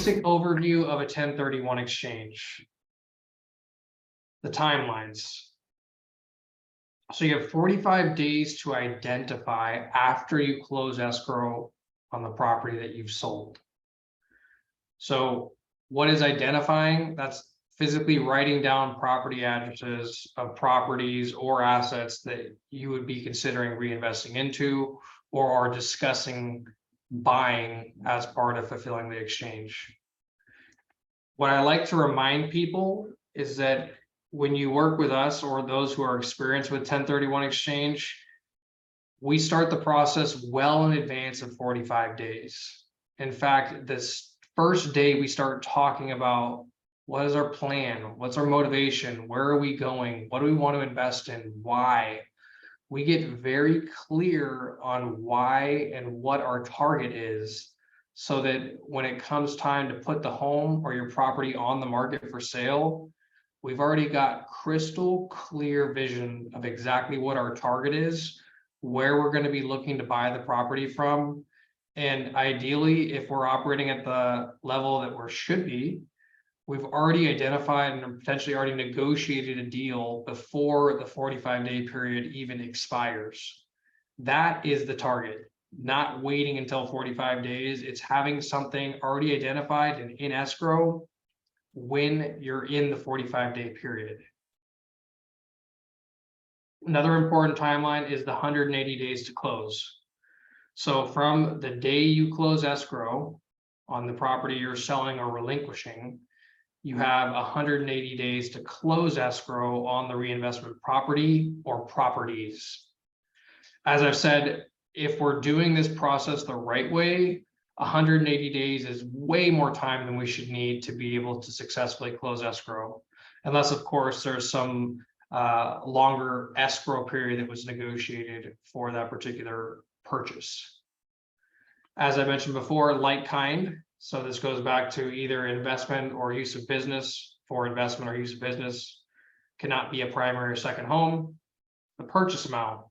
basic overview of a 1031 exchange. The timelines. So you have 45 days to identify after you close escrow on the property that you've sold. So what is identifying? That's physically writing down property addresses of properties or assets that you would be considering reinvesting into or are discussing buying as part of fulfilling the exchange. What I like to remind people is that when you work with us or those who are experienced with 1031 exchange, we start the process well in advance of 45 days. In fact, this first day we start talking about what is our plan, what's our motivation, where are we going, what do we want to invest in, why. We get very clear on why and what our target is, so that when it comes time to put the home or your property on the market for sale, we've already got crystal clear vision of exactly what our target is, where we're going to be looking to buy the property from. And ideally, if we're operating at the level that we should be, we've already identified and potentially already negotiated a deal before the 45-day period even expires. That is the target, not waiting until 45 days. It's having something already identified and in escrow when you're in the 45-day period. Another important timeline is the 180 days to close. So from the day you close escrow on the property you're selling or relinquishing, you have 180 days to close escrow on the reinvestment property or properties. As I've said, if we're doing this process the right way, 180 days is way more time than we should need to be able to successfully close escrow. Unless, of course, there's some longer escrow period that was negotiated for that particular purchase. As I mentioned before, like kind. So this goes back to either investment or use of business. For investment or use of business, cannot be a primary or second home. The purchase amount.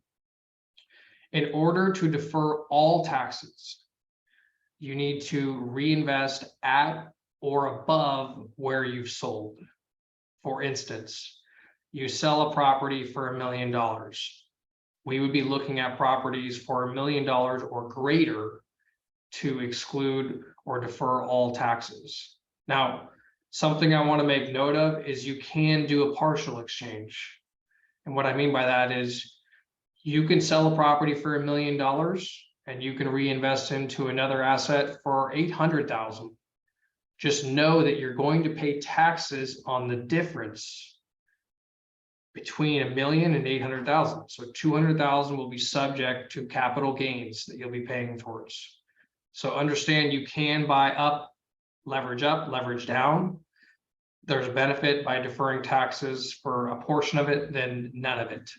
In order to defer all taxes, you need to reinvest at or above where you've sold. For instance, you sell a property for $1 million. We would be looking at properties for $1 million or greater to exclude or defer all taxes. Now, something I want to make note of is you can do a partial exchange. And what I mean by that is you can sell a property for $1 million and you can reinvest into another asset for $800,000. Just know that you're going to pay taxes on the difference between $1 million and $800,000. So $200,000 will be subject to capital gains that you'll be paying towards. So understand you can buy up, leverage down. There's a benefit by deferring taxes for a portion of it than none of it.